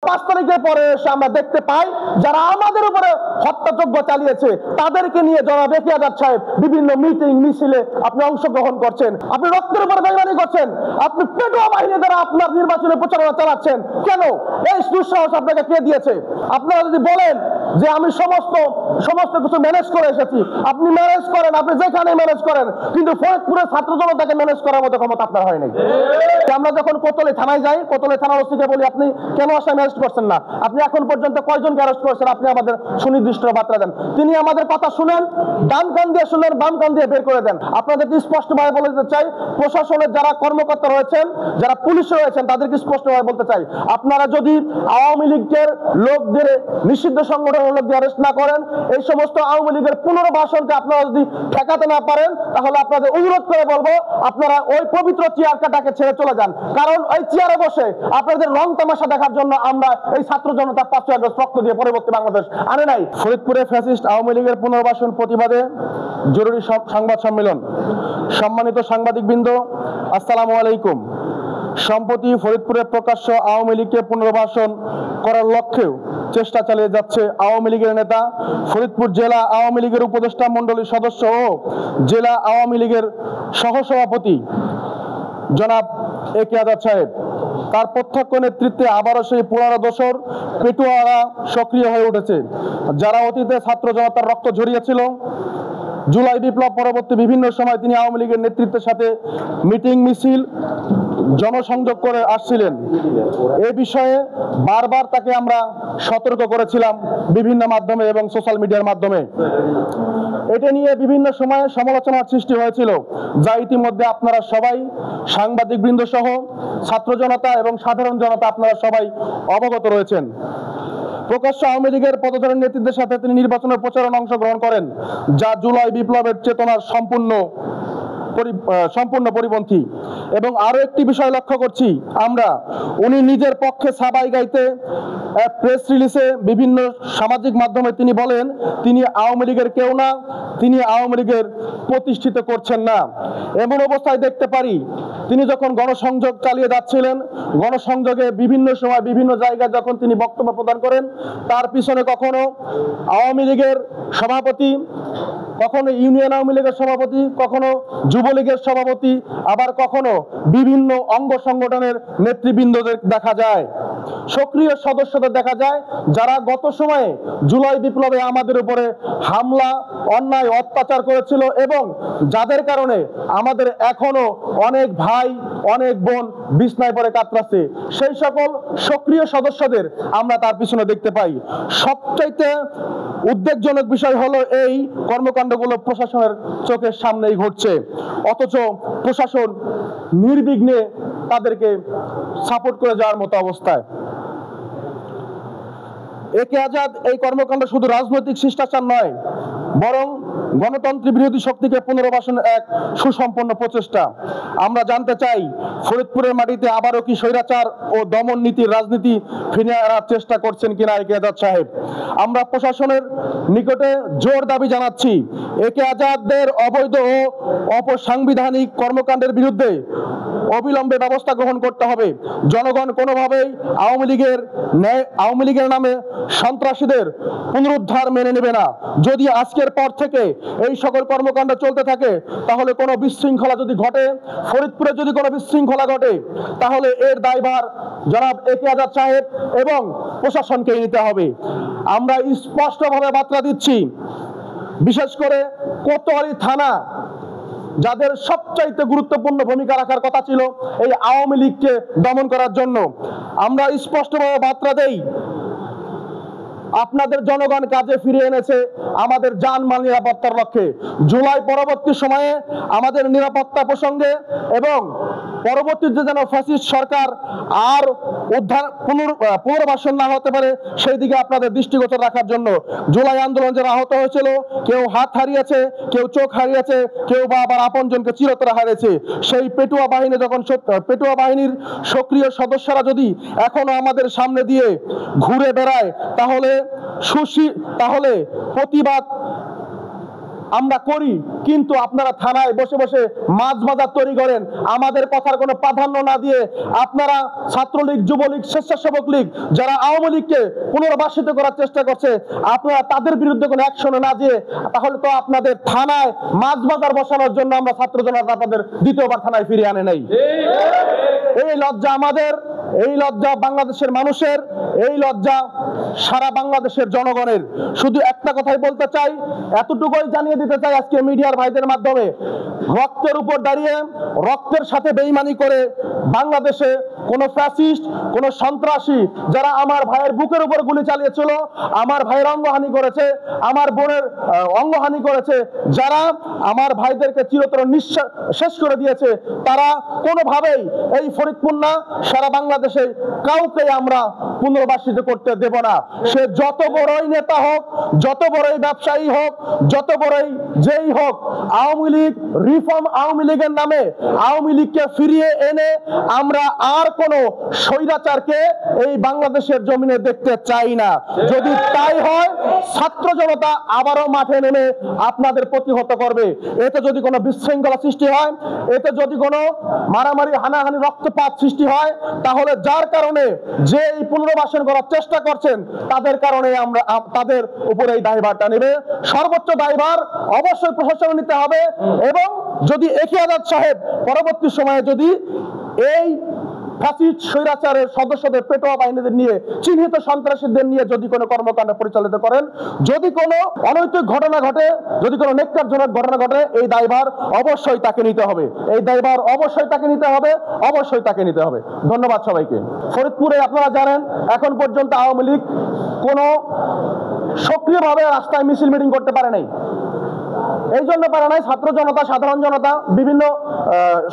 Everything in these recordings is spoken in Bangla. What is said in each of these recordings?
5 তারিখের পরে এসে আমরা দেখতে পাই যারা আমাদের উপরে হত্যাযজ্ঞ চালিয়েছে তাদেরকে নিয়ে জনাব একে আজাদ সাহেব বিভিন্ন মিটিং মিছিলে আপনি অংশগ্রহণ করছেন, আপনি রক্তের উপরে বেইমানি করছেন, আপনি পেটোয়া বাহিনী দ্বারা আপনার নির্বাচনে প্রচারণা চালাচ্ছেন। কেন? এই দুঃসাহস আপনাকে কে দিয়েছে? আপনারা যদি বলেন যে আমি সমস্ত কিছু ম্যানেজ করে এসেছি, আপনি ম্যানেজ করেন, আপনি যেখানে ম্যানেজ করেন, কিন্তু ফরিদপুরের ছাত্র জনতাকে ম্যানেজ করার মতো ক্ষমতা আপনার হয় নাই। আমরা যখন কোতোয়ালি থানায় যাই, কোতোয়ালি থানার ওসিকে বলি আপনি কেন আসামি অ্যারেস্ট করছেন না, আপনি এখন পর্যন্ত কয়জনকে অ্যারেস্ট করেছেন, আপনি আমাদের সুনির্দিষ্ট বার্তা দেন। তিনি আমাদের কথা শুনেন, ডান কান দিয়ে শুনেন, বাম কান দিয়ে বের করে দেন। আপনাদেরকে স্পষ্টভাবে বলে দিতে চাই, প্রশাসনের যারা কর্মকর্তা রয়েছেন, যারা পুলিশে রয়েছেন, তাদেরকে স্পষ্টভাবে বলতে চাই, আপনারা যদি আওয়ামী লীগের লোকদের, নিষিদ্ধ সংগঠনের লোকদের অ্যারেস্ট না করেন, এই সমস্ত আওয়ামী লীগের পুনর্বাসনকে আপনারা যদি ঠেকাতে না পারেন, তাহলে আপনাদের অনুরোধ করে বলবো আপনারা ওই পবিত্র চেয়ারটাকে ছেড়ে চলে যান। কারণ ওই চেয়ারে বসে আপনাদের রং তামাশা দেখার জন্য আমরা এই ছাত্র জনতা 5 আগস্ট রক্ত দিয়ে পরবর্তী বাংলাদেশ আনে নাই। ফরিদপুরে ফ্যাসিস্ট আওয়ামী লীগের পুনর্বাসন প্রতিবাদে জরুরি সংবাদ সম্মেলন। সম্মানিত সাংবাদিকবৃন্দ, আসসালামু আলাইকুম। সম্প্রতি ফরিদপুরে প্রকাশ্য আওয়ামী লীগকে পুনর্বাসন করার লক্ষ্যেও চেষ্টা চালিয়ে যাচ্ছে আওয়ামী লীগের নেতা, ফরিদপুর জেলা আওয়ামী লীগের উপদেষ্টা মণ্ডলীর সদস্য ও জেলা আওয়ামী লীগের সহসভাপতি জনাব একে আজাদ সাহেব। তার প্রত্যক্ষ নেতৃত্বে আবারও সেই পুরানো দোসর পেটুয়ারা সক্রিয় হয়ে উঠেছে, যারা অতীতে ছাত্র জনতার রক্ত ঝরিয়েছিল। জুলাই বিপ্লব পরবর্তী বিভিন্ন সময় তিনি আওয়ামী লীগের নেতৃত্বের সাথে মিটিং মিছিল জনসংযোগ করে আসছিলেন। এ বিষয়ে বারবার তাকে আমরা সতর্ক করেছিলাম বিভিন্ন মাধ্যমে এবং সোশ্যাল মিডিয়ার মাধ্যমে। এটা নিয়ে বিভিন্ন সময়ে সমালোচনার সৃষ্টি হয়েছিল, যা ইতিমধ্যে আপনারা সবাই সাংবাদিকবৃন্দ সহ ছাত্র জনতা এবং সাধারণ জনতা আপনারা সবাই অবগত রয়েছেন। প্রকাশ্য আওয়ামী লীগের পদধরের নেতৃত্বের সাথে তিনি নির্বাচনের প্রচারণা অংশগ্রহণ করেন, যা জুলাই বিপ্লবের চেতনার সম্পূর্ণ পরিপন্থী। এবং আরো একটি বিষয় লক্ষ্য করছি আমরা, উনি নিজের পক্ষে সাবাই গাইতে প্রেস রিলিজে বিভিন্ন সামাজিক মাধ্যমে তিনি বলেন তিনি আওয়ামী লীগের কেউ না, তিনি আওয়ামী লীগের প্রতিষ্ঠিত করছেন না। এমন অবস্থায় দেখতে পারি তিনি যখন গণসংযোগ চালিয়ে যাচ্ছিলেন, গণসংযোগে বিভিন্ন সময় বিভিন্ন জায়গায় যখন তিনি বক্তব্য প্রদান করেন, তার পিছনে কখনো আওয়ামী লীগের সভাপতি, কখনো ইউনিয়ন আওয়ামী লীগের সভাপতি, কখনো যুবলীগের সভাপতি, আবার কখনো বিভিন্ন অঙ্গ সংগঠনের নেতৃবৃন্দদের দেখা যায়, সক্রিয় সদস্যদের দেখা যায়, যারা গত সময়ে জুলাই বিপ্লবে আমাদের উপরে হামলা, অন্যায়, অত্যাচার করেছিল এবং যাদের কারণে আমাদের এখনো অনেক ভাই, অনেক বোন বিছনায় পড়ে কাতরাচ্ছে। সেই সকল সক্রিয় সদস্যদের আমরা তার পিছনে দেখতে পাই। সবচাইতে উদ্বেগজনক বিষয় হলো এই কর্মকাণ্ডগুলো প্রশাসনের চোখের সামনেই ঘটছে, অথচ প্রশাসন নির্বিঘ্নে তাদেরকে সাপোর্ট করে যাওয়ার মতো অবস্থায়। একে আজাদ এই কর্মকাণ্ড শুধু রাজনৈতিক শিষ্টাচার নয়, বরং গণতন্ত্র বিরোধী শক্তিকে পুনর্বাসনের এক সুসম্পন্ন প্রচেষ্টা। আমরা জানতে চাই, ফরিদপুরের মাটিতে আবারও কি স্বৈরাচার ও দমন নীতির রাজনীতি ফিরিয়ে আনার চেষ্টা করছেন কিনা একে আজাদ সাহেব। আমরা প্রশাসনের নিকটে জোর দাবি জানাচ্ছি, একে আজাদের অবৈধ ও অপসাংবিধানিক কর্মকাণ্ডের বিরুদ্ধে অবিলম্বে ব্যবস্থা গ্রহণ করতে হবে। জনগণ কোনোভাবেই আওয়ামী লীগের নামে সন্ত্রাসীদের পুনরুদ্ধার মেনে নেবে না। যদি আজকের পর থেকে এই সকল কর্মকাণ্ড চলতে থাকে, তাহলে কোনো বিশৃঙ্খলা যদি ঘটে, ফরিদপুরে যদি কোনো বিশৃঙ্খলা ঘটে, তাহলে এর দায়ভার জনাব একে আজাদ সাহেব এবং প্রশাসনকে নিতে হবে। আমরা স্পষ্টভাবে বার্তা দিচ্ছি, বিশেষ করে কোতোয়ালি থানা, যাদের সবচাইতে গুরুত্বপূর্ণ ভূমিকা রাখার কথা ছিল এই আওয়ামী লীগকে দমন করার জন্য, আমরা স্পষ্টভাবে বার্তা দেই, আপনাদের জনগণ কাজে ফিরিয়ে এনেছে আমাদের জানমাল নিরাপত্তার লক্ষ্যে। জুলাই পরবর্তী সময়ে আমাদের নিরাপত্তা প্রসঙ্গে এবং পরবর্তীতে যেন ফ্যাসিস্ট সরকার আর পুনর্বাসন না হতে পারে, সেই দিকে আপনাদের দৃষ্টিগোচর রাখার জন্য জুলাই আন্দোলন যারা আহত হয়েছিল, কেউ হাত হারিয়েছে, কেউ চোখ হারিয়েছে, কেউ বা আবার আপনজনকে চিরতরে হারিয়েছে, সেই পেটুয়া বাহিনীর সক্রিয় সদস্যরা যদি এখনো আমাদের সামনে দিয়ে ঘুরে বেড়ায়, তাহলে প্রতিবাদ আমরা করি, কিন্তু আপনারা থানায় বসে বসে মাছ বাজার তৈরি করেন, আমাদের কথার কোনো প্রাধান্য না দিয়ে আপনারা ছাত্রলীগ, যুবলীগ, স্বেচ্ছাসেবক লীগ যারা আওয়ামী লীগকে পুনর্বাসিত করার চেষ্টা করছে, আপনারা তাদের বিরুদ্ধে কোনো অ্যাকশনে না দিয়ে, তাহলে তো আপনাদের থানায় মাছ বাজার বসানোর জন্য আমরা ছাত্র জনতা আপনাদের দ্বিতীয়বার থানায় ফিরিয়ে আনে নাই। এই লজ্জা আমাদের, এই লজ্জা বাংলাদেশের মানুষের, এই লজ্জা সারা বাংলাদেশের জনগণের। শুধু একটা কথাই বলতে চাই, এতটুকুই জানিয়ে দিতে চাই আজকে মিডিয়ার ভাইদের মাধ্যমে, রক্তের উপর দাঁড়িয়ে রক্তের সাথে বেইমানি করে বাংলাদেশে কোন ফ্যাসিস্ট, কোন সন্ত্রাসী যারা আমার ভাইয়ের বুকের উপর গুলি চালিয়েছিল, আমার ভাইয়ের অঙ্গহানি করেছে, আমার বোনের অঙ্গহানি করেছে, যারা আমার ভাইদেরকে চিরতর নিঃশ্বাস শেষ করে দিয়েছে, তারা কোনোভাবেই এই ফরিদপুর না সারা বাংলাদেশে কাউকে আমরা পুনর্বাসিত করতে দেব না। সে যত বড়ই নেতা হোক, যত বড়ই ব্যবসায়ী হোক, যত বড়ই যেই হোক, আওয়ামী লীগ রিফর্ম আওয়ামী লীগের নামে আওয়ামী লীগকে ফিরিয়ে এনে আমরা আর কোন স্বৈরাচারকে এই বাংলাদেশের জমিনে দেখতে চাই না। যদি তাই হয়, ছাত্র জনতা আবারও মাঠে নেমে আপনাদের প্রতিহত করবে। এতে যদি কোনো বিশৃঙ্খলা সৃষ্টি হয়, এতে যদি কোনো মারামারি, হানাহানি, রক্তপাত সৃষ্টি হয়, তাহলে যার কারণে যে এই পুনর্বাসন করার চেষ্টা করছেন তাদের কারণে আমরা তাদের উপরে এই দায়ভারটা নেবে। সর্বোচ্চ দায়ভার অবশ্যই প্রশাসন নিতে হবে। এবং যদি একে আজাদ সাহেব পরবর্তী সময়ে যদি এই ফ্যাসিস্ট স্বৈরাচারের সদস্যদের, পেটোয়া বাহিনীদের নিয়ে, চিহ্নিত সন্ত্রাসীদের নিয়ে যদি কোনো কর্মকাণ্ড পরিচালিত করেন, যদি কোনো অনৈতিক ঘটনা ঘটে, যদি কোনো নেককারজনক ঘটনা ঘটে, এই দায়ভার অবশ্যই তাকে নিতে হবে। এই দায়ভার অবশ্যই তাকে নিতে হবে, অবশ্যই তাকে নিতে হবে। ধন্যবাদ সবাইকে। ফরিদপুরে আপনারা জানেন এখন পর্যন্ত আওয়ামী লীগ কোনো সক্রিয়ভাবে রাস্তায় মিছিল মিটিং করতে পারে নাই। এই জন্য পারে নাই, ছাত্র জনতা, সাধারণ জনতা, বিভিন্ন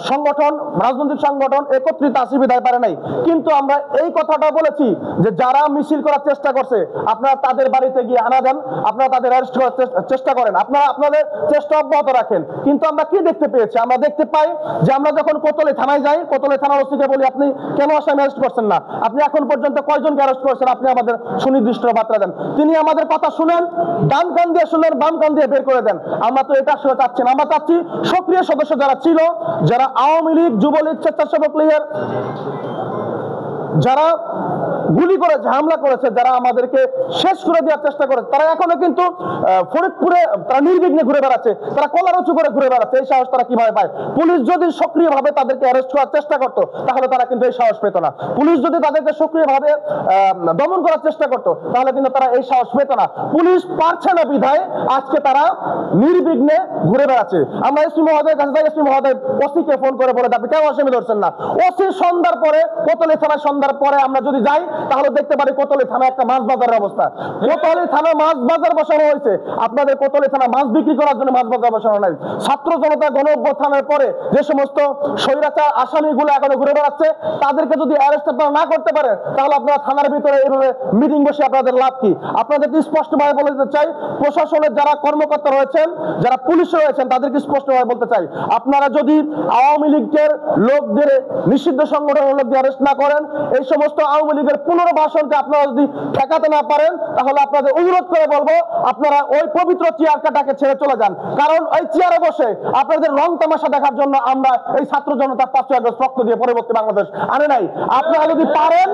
সংগঠন, রাজনৈতিক সংগঠন একত্রিত আসি বিদায় পারে নাই। কিন্তু আমরা এই কথাটা বলেছি যে যারা মিছিল করার চেষ্টা করছে, আপনারা তাদের বাড়িতে গিয়ে আনা দেন, আপনারা তাদের অ্যারেস্ট করার চেষ্টা করেন, আপনারা আপনাদের চেষ্টা অব্যাহত রাখেন। কিন্তু আমরা কি দেখতে পেয়েছি? আমরা দেখতে পাই যে আমরা যখন কোতোয়ালি থানায় যাই, কোতোয়ালি থানার ওসিকে বলি আপনি কেন আসামি অ্যারেস্ট করছেন না, আপনি এখন পর্যন্ত কয়জনকে অ্যারেস্ট করেছেন, আপনি আমাদের সুনির্দিষ্ট বার্তা দেন। তিনি আমাদের কথা শুনেন, ডান কান দিয়ে শুনেন, বাম কান দিয়ে বের করে দেন। আমরা তো এটা আসলে চাচ্ছি না। আমরা চাচ্ছি সক্রিয় সদস্য যারা ছিল, যারা আওয়ামী লীগ, যুবলীগ, স্বেচ্ছাসেবক লীগের যারা গুলি করেছে, হামলা করেছে, যারা আমাদেরকে শেষ করে দেওয়ার চেষ্টা করেছে, তারা এখনো কিন্তু ফরিদপুরে তারা নির্বিঘ্নে ঘুরে বেড়াচ্ছে, তারা কলার উঁচু করে ঘুরে বেড়াচ্ছে। এই সাহস তারা কিভাবে পায়? পুলিশ যদি সক্রিয়ভাবে তাদেরকে অ্যারেস্ট করার চেষ্টা করতো, তাহলে তারা কিন্তু এই সাহস পেত না। পুলিশ যদি তাদেরকে সক্রিয়ভাবে দমন করার চেষ্টা করতো, তাহলে কিন্তু তারা এই সাহস পেত না। পুলিশ পারছে না বিধায় আজকে তারা নির্বিঘ্নে ঘুরে বেড়াচ্ছে। আমরা এসপি মহোদয়ের কাছে যাই, এসপি মহোদয় ওসিকে ফোন করে বলে আপনি কেন আসামি ধরছেন না? ওসি সন্ধ্যার পরে, কোতোয়ালি থানায় সন্ধ্যার পরে আমরা যদি যাই, তাহলে দেখতে পারি কোতোয়ালি থানায় একটা মাছ বাজারের অবস্থা। কোতোয়ালি থানা মাছ বাজার বসানো হয়েছে, আপনাদের কোতোয়ালি থানা মাছ বিক্রি করার জন্য মাছ বাজার বসানো নাই। ছাত্র জনতা গণ অভ্যুত্থানের পরে যে সমস্ত স্বৈরাচার আসামিগুলো এখনো ঘুরে বেড়াচ্ছে, তাদেরকে যদি অ্যারেস্ট আপনারা না করতে পারেন, তাহলে আপনারা থানার ভিতরে এইভাবে মিটিং বসে আপনাদের লাভ কি? আপনাদেরকে স্পষ্টভাবে বলে দিতে চাই, প্রশাসনের যারা কর্মকর্তা রয়েছেন, যারা পুলিশ রয়েছেন, তাদেরকে স্পষ্টভাবে বলতে চাই, আপনারা যদি আওয়ামী লীগের লোকদের, নিষিদ্ধ সংগঠনের লোকদের অ্যারেস্ট না করেন, এই সমস্ত আওয়ামী লীগের পুনর্বাসনকে আপনারা যদি ঠেকাতে না পারেন, তাহলে আপনাদের অনুরোধ করে বলবো আপনারা ওই পবিত্র চেয়ার কাটাকে ছেড়ে চলে যান। কারণ ওই চেয়ারে বসে আপনাদের রং তামাশা দেখার জন্য আমরা এই ছাত্র জনতা 5 আগস্ট রক্ত দিয়ে পরবর্তী বাংলাদেশ আনে নাই। আপনারা যদি পারেন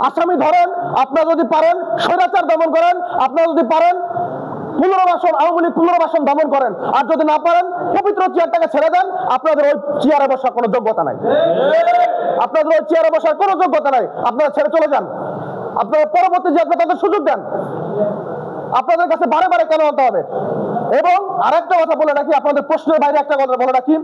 আসামি ধরেন, আপনারা যদি পারেন স্বৈরাচার দমন করেন, আপনারা যদি পারেন পুনর্বাসন, আওয়ামী লীগ পুনর্বাসন দমন করেন, আর যদি না পারেন পবিত্র চেয়ারটাকে ছেড়ে দেন। আপনাদের ওই চেয়ারে বসার কোনো যোগ্যতা নাই, আপনাদের ওই চেয়ারে বসার কোনো যোগ্যতা নাই। আপনারা ছেড়ে চলে যান, আপনারা পরবর্তী যে আপনারা তাদের সুযোগ দেন। আপনাদের কাছে বারে বারে কেন হতে হবে? এবং আরেকটা কথা বলে রাখি, আপনাদের প্রশ্নের বাইরে একটা কথা বলে রাখি,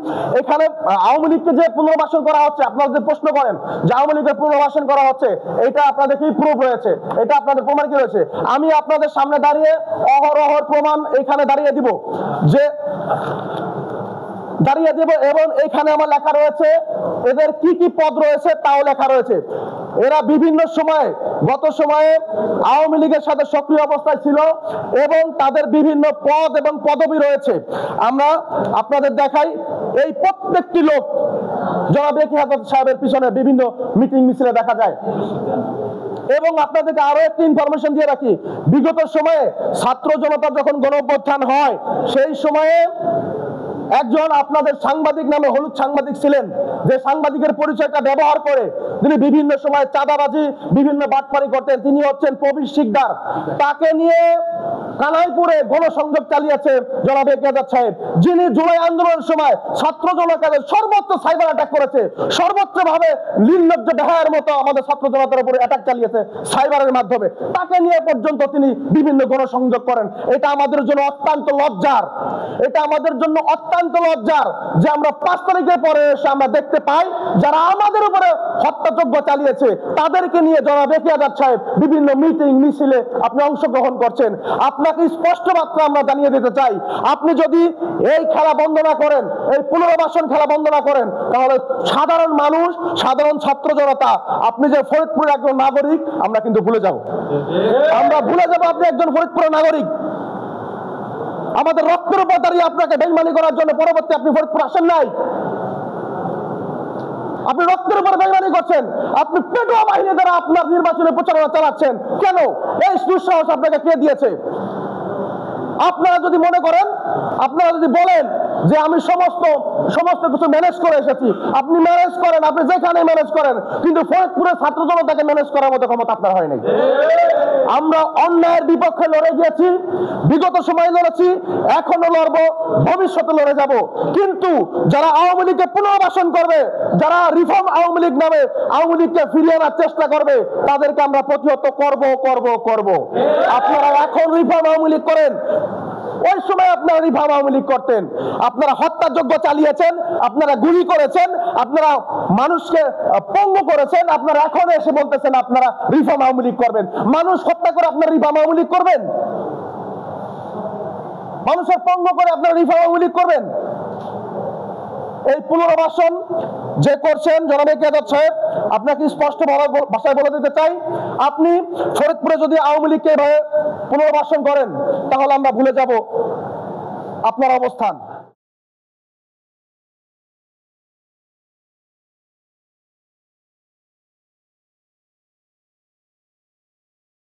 এখানে আওয়ামী লীগকে যে পুনর্বাসন করা হচ্ছে, আপনারা যে প্রশ্ন করেন যে আওয়ামী লীগের পুনর্বাসন করা হচ্ছে, এটা আপনাদের কি প্রুফ রয়েছে? এটা আপনাদের প্রমাণ কি রয়েছে? আমি আপনাদের সামনে দাঁড়িয়ে অহরহর প্রমাণ এখানে দাঁড়িয়ে দিব এবং এখানে আমার লেখা রয়েছে এদের কি কি পদ রয়েছে, তাও লেখা রয়েছে। এরা বিভিন্ন সময়ে, গত সময়ে আওয়ামী লীগের সাথে সক্রিয় অবস্থায় ছিল এবং তাদের বিভিন্ন পদ এবং পদবি রয়েছে। আমরা আপনাদের দেখাই, এই প্রত্যেকটি লোক জনাব একে আজাদ সাহেবের পিছনে বিভিন্ন মিটিং মিছিলে দেখা যায়। এবং আপনাদেরকে আরো একটি ইনফরমেশন দিয়ে রাখি, বিগত সময়ে ছাত্র জনতার যখন গণঅভ্যুত্থান হয় সেই সময়ে একজন আপনাদের সাংবাদিক নামে হলুদ সাংবাদিক ছিলেন, যে সাংবাদিকের পরিচয়টা ব্যবহার করে তিনি বিভিন্ন সময় চাঁদাবাজি বিভিন্ন বাটপারি করতেন, তিনি হচ্ছেন প্রবীর শিকদার। তাকে নিয়ে কানাইপুরে গণসংযোগ চালিয়েছে জনাব এরশাদ সাহেব, যিনি জুলাই আন্দোলনের সময় ছাত্র জনতাকে সর্বোচ্চ সাইবার অ্যাটাক করেছে, সর্বোচ্চ ভাবে নির্লজ্জ বেহায়ার মতো আমাদের ছাত্র জনতার উপরে অ্যাটাক চালিয়েছে সাইবারের মাধ্যমে। তাকে নিয়ে পর্যন্ত তিনি বিভিন্ন গণসংযোগ করেন। এটা আমাদের জন্য অত্যন্ত লজ্জার, এটা আমাদের জন্য অত্যন্ত লজ্জার যে আমরা 5 তারিখের পরে এসে আমরা দেখতে পাই যারা আমাদের উপরে হত্যাযজ্ঞ চালিয়েছে তাদেরকে নিয়ে জনাব এরশাদ সাহেব বিভিন্ন মিটিং মিছিলে আপনি অংশগ্রহণ করছেন। আপনাকে স্পষ্ট মাত্রা আমরা জানিয়ে দিতে চাই, আপনি যদি এই খেলা বন্ধ না করেন, এই পুনর্বাসন খেলা বন্ধ না করেন, তাহলে সাধারণ মানুষ, সাধারণ ছাত্র জনতা, আপনি যে ফরিদপুরের একজন নাগরিক আমরা কিন্তু ভুলে যাব, আমরা ভুলে যাব আপনি একজন ফরিদপুরের নাগরিক। আমাদের রক্তের উপর দাঁড়িয়ে আপনাকে বেইমানি করার জন্য পরবর্তী আপনি ফরিদপুর আসেন নাই, আপনি রক্তের উপর বেইমানি করছেন, আপনি পেটোয়া বাহিনী দ্বারা আপনার নির্বাচনে প্রচারণা চালাচ্ছেন। কেন? এই দুঃসাহস আপনাকে কে দিয়েছে? আপনারা যদি মনে করেন, আপনারা যদি বলেন যে আমি সমস্ত কিছু ম্যানেজ করে এসেছি, আপনি ম্যানেজ করেন, আপনি যেখানে ম্যানেজ করেন, কিন্তু ফরিদপুরের ছাত্র জনতাকে ম্যানেজ করার মতো ক্ষমতা আপনার হয় নাই। আমরা অন্যায়ের বিপক্ষে লড়ে গিয়েছি, বিগত সময়ে লড়েছি, এখনো লড়বো, ভবিষ্যতে লড়ে যাব। কিন্তু যারা আওয়ামী লীগকে পুনর্বাসন করবে, যারা রিফর্ম আওয়ামী লীগ নামে আওয়ামী লীগকে ফিরিয়ে আনার চেষ্টা করবে, তাদেরকে আমরা প্রতিহত করব। আপনারা এখন রিফর্ম আওয়ামী লীগ করেন, ওই সময় আপনারা রিফর্ম আওয়ামী লীগ করতেন। আপনারা হত্যাযজ্ঞ চালিয়েছেন, আপনারা গুলি করেছেন, আপনারা মানুষকে পঙ্গু করেছেন, আপনারা এখন এসে বলতেছেন আপনারা রিফর্ম আওয়ামী লীগ করবেন। মানুষ হত্যা করে আপনারা রিফর্ম আওয়ামী লীগ করবেন? মানুষের পঙ্গু করে আপনারা রিফর্ম আওয়ামী লীগ করবেন? এই পুনর্বাসন যে করছেন জনাব এরশাদ সাহেব, আপনাকে স্পষ্ট ভাষায় বলে দিতে চাই, আপনি ফরিদপুরে যদি আওয়ামী লীগকে এভাবে পুনর্বাসন করেন তাহলে আমরা ভুলে যাব আপনার অবস্থান।